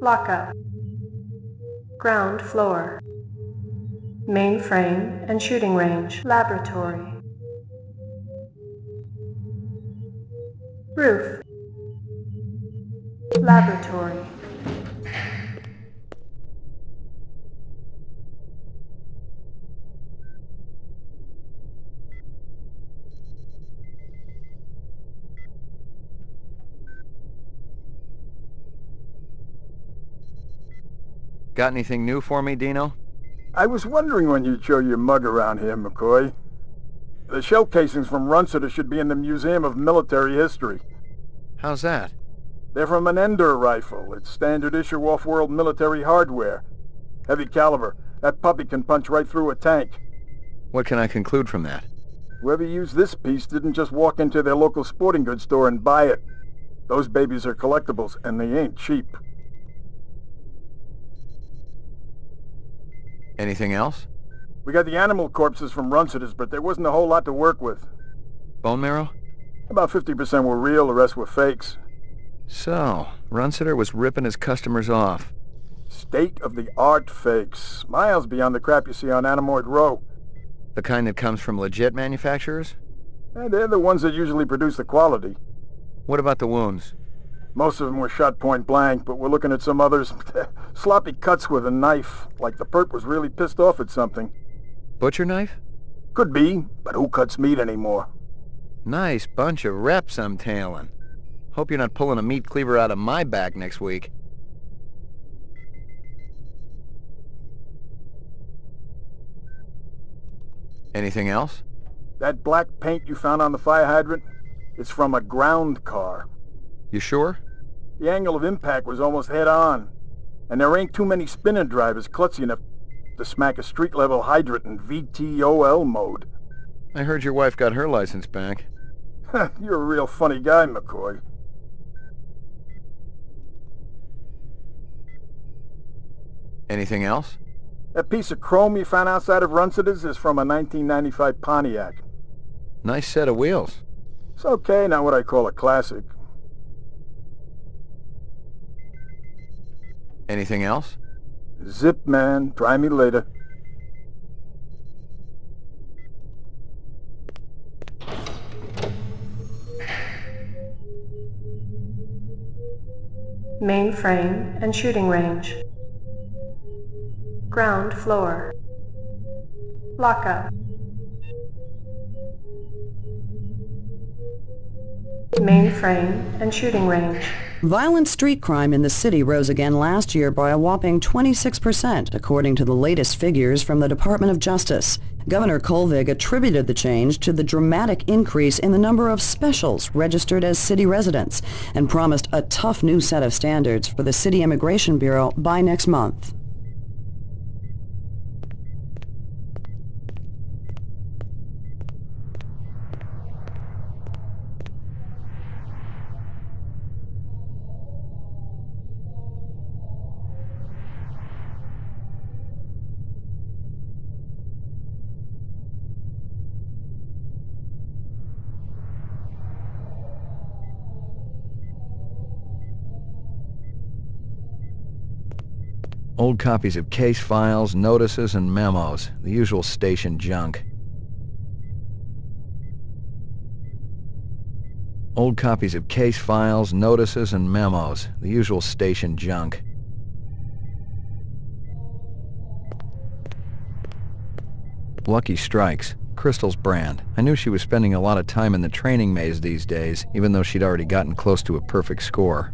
Lockup. Ground floor. Mainframe and shooting range. Laboratory. Roof. Laboratory. Got anything new for me, Dino? I was wondering when you'd show your mug around here, McCoy. The shell casings from Runciter should be in the Museum of Military History. How's that? They're from an Ender rifle. It's standard issue off-world military hardware. Heavy caliber. That puppy can punch right through a tank. What can I conclude from that? Whoever used this piece didn't just walk into their local sporting goods store and buy it. Those babies are collectibles, and they ain't cheap. Anything else? We got the animal corpses from Runciter's, but there wasn't a whole lot to work with. Bone marrow? About 50% were real, the rest were fakes. So, Runciter was ripping his customers off. State-of-the-art fakes. Miles beyond the crap you see on Anamoid Row. The kind that comes from legit manufacturers? They're the ones that usually produce the quality. What about the wounds? Most of them were shot point blank, but we're looking at some others. Sloppy cuts with a knife, like the perp was really pissed off at something. Butcher knife? Could be, but who cuts meat anymore? Nice bunch of reps I'm tailing. Hope you're not pulling a meat cleaver out of my back next week. Anything else? That black paint you found on the fire hydrant? It's from a ground car. You sure? The angle of impact was almost head-on. And there ain't too many spinner drivers klutzy enough to smack a street-level hydrant in VTOL mode. I heard your wife got her license back. You're a real funny guy, McCoy. Anything else? That piece of chrome you found outside of Runciter's is from a 1995 Pontiac. Nice set of wheels. It's okay, not what I call a classic. Anything else? Zip, man. Try me later. Mainframe and shooting range. Ground floor. Lockup. Mainframe and shooting range. Violent street crime in the city rose again last year by a whopping 26%, according to the latest figures from the Department of Justice. Governor Kolvig attributed the change to the dramatic increase in the number of specials registered as city residents and promised a tough new set of standards for the City Immigration Bureau by next month. Old copies of case files, notices, and memos. The usual station junk. Old copies of case files, notices, and memos. The usual station junk. Lucky Strikes. Crystal's brand. I knew she was spending a lot of time in the training maze these days, even though she'd already gotten close to a perfect score.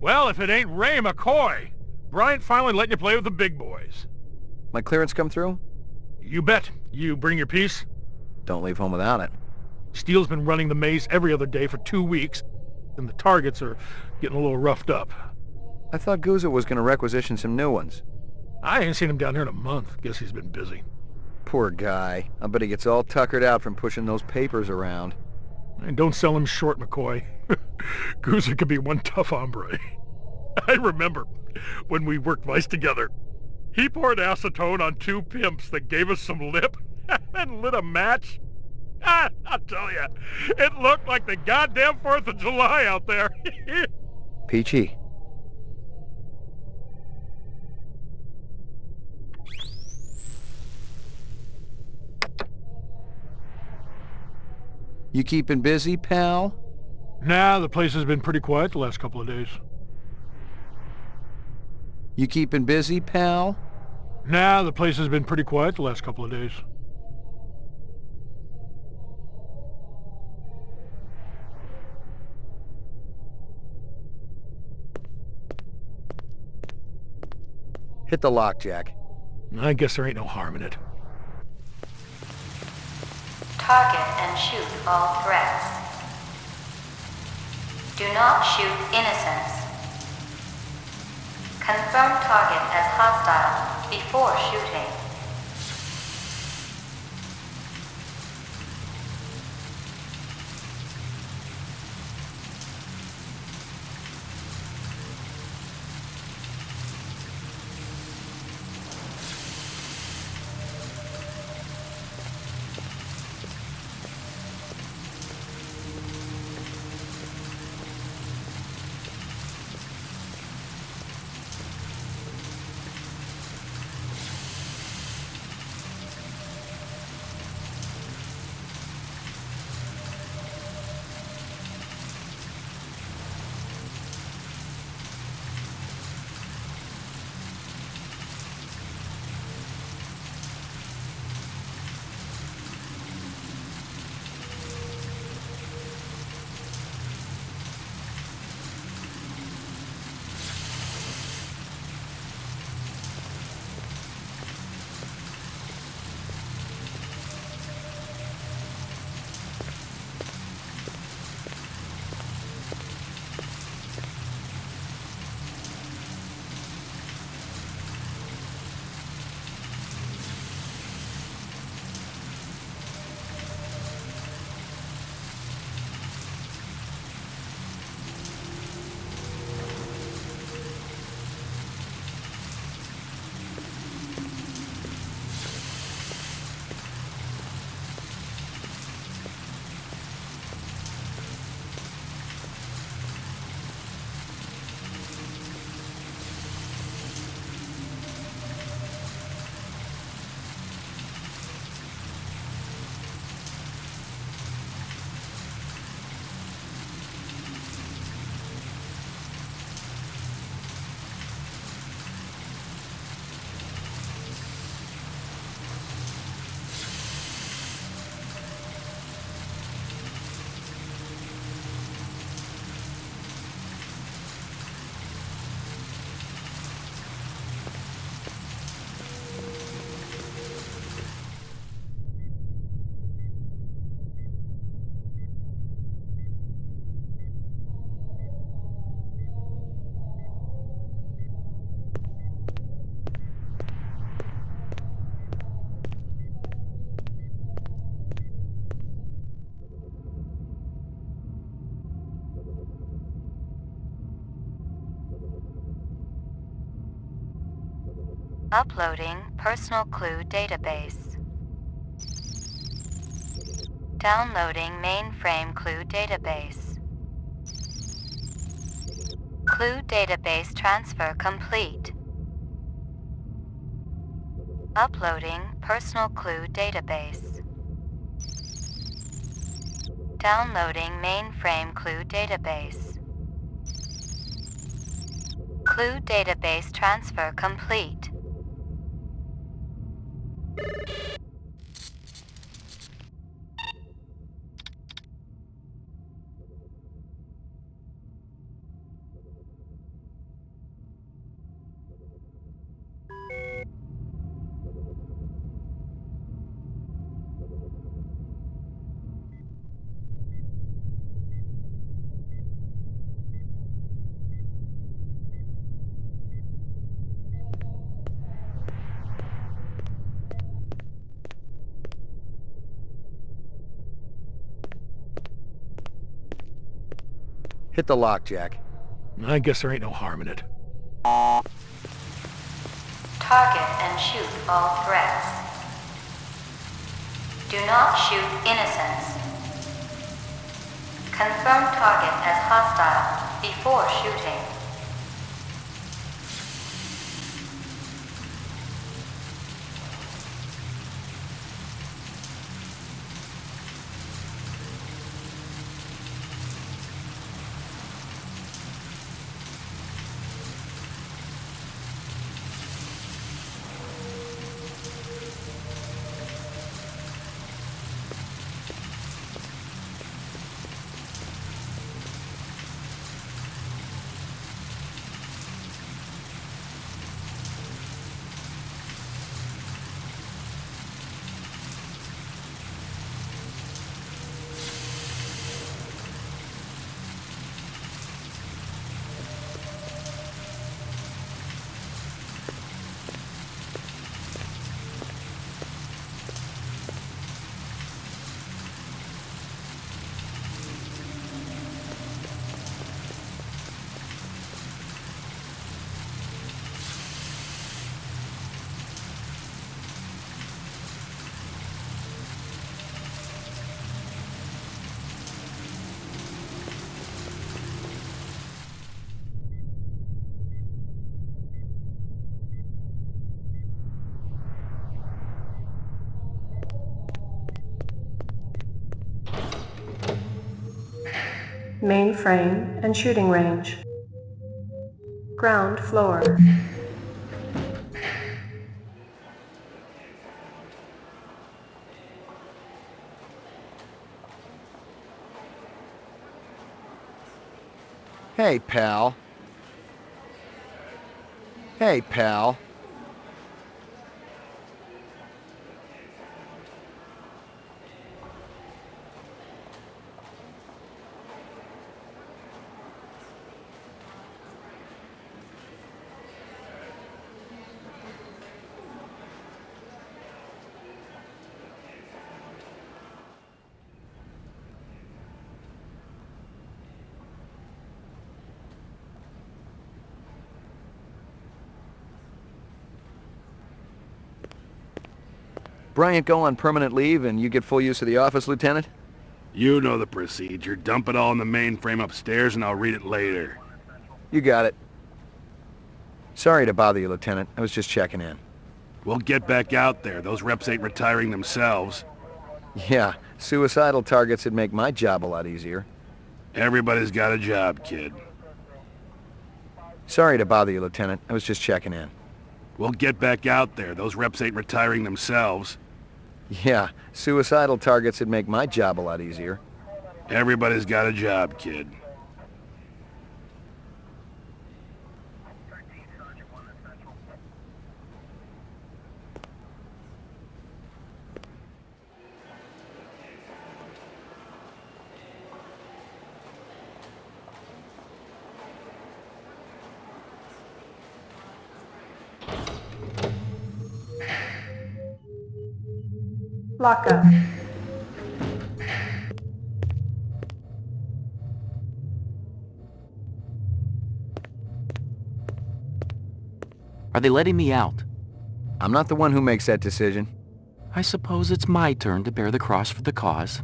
Well, if it ain't Ray McCoy! Bryant finally letting you play with the big boys. My clearance come through? You bet. You bring your piece? Don't leave home without it. Steele's been running the maze every other day for 2 weeks, and the targets are getting a little roughed up. I thought Guzzo was going to requisition some new ones. I ain't seen him down here in a month. Guess he's been busy. Poor guy. I bet he gets all tuckered out from pushing those papers around. And don't sell him short, McCoy. Guzzo could be one tough hombre. I remember when we worked mice together. He poured acetone on two pimps that gave us some lip and lit a match. I'll tell you, it looked like the goddamn 4th of July out there. Peachy. You keeping busy, pal? Nah, the place has been pretty quiet the last couple of days. You keeping busy, pal? Nah, the place has been pretty quiet the last couple of days. Hit the lock, Jack. I guess there ain't no harm in it. Target and shoot all threats. Do not shoot innocents. Confirm target as hostile before shooting. Uploading personal clue database. Downloading mainframe clue database. Clue database transfer complete. Uploading personal clue database. Downloading mainframe clue database. Clue database transfer complete. Hit the lock, Jack. I guess there ain't no harm in it. Target and shoot all threats. Do not shoot innocents. Confirm target as hostile before shooting. Mainframe and shooting range. Ground floor. Hey, pal. Hey, pal. Bryant go on permanent leave and you get full use of the office, Lieutenant? You know the procedure. Dump it all in the mainframe upstairs and I'll read it later. You got it. Sorry to bother you, Lieutenant. I was just checking in. We'll get back out there. Those reps ain't retiring themselves. Yeah, suicidal targets would make my job a lot easier. Everybody's got a job, kid. Sorry to bother you, Lieutenant. I was just checking in. We'll get back out there. Those reps ain't retiring themselves. Yeah, suicidal targets would make my job a lot easier. Everybody's got a job, kid. Lockup. Are they letting me out? I'm not the one who makes that decision. I suppose it's my turn to bear the cross for the cause.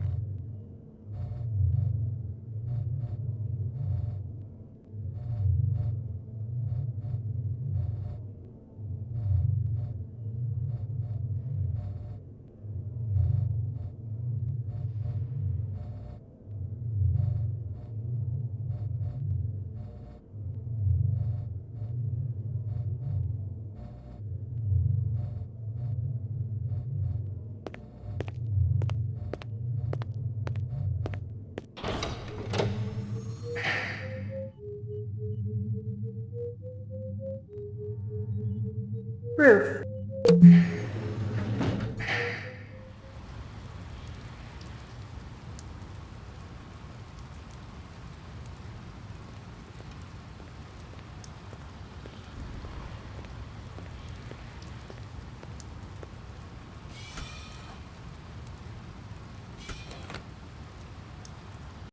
Roof.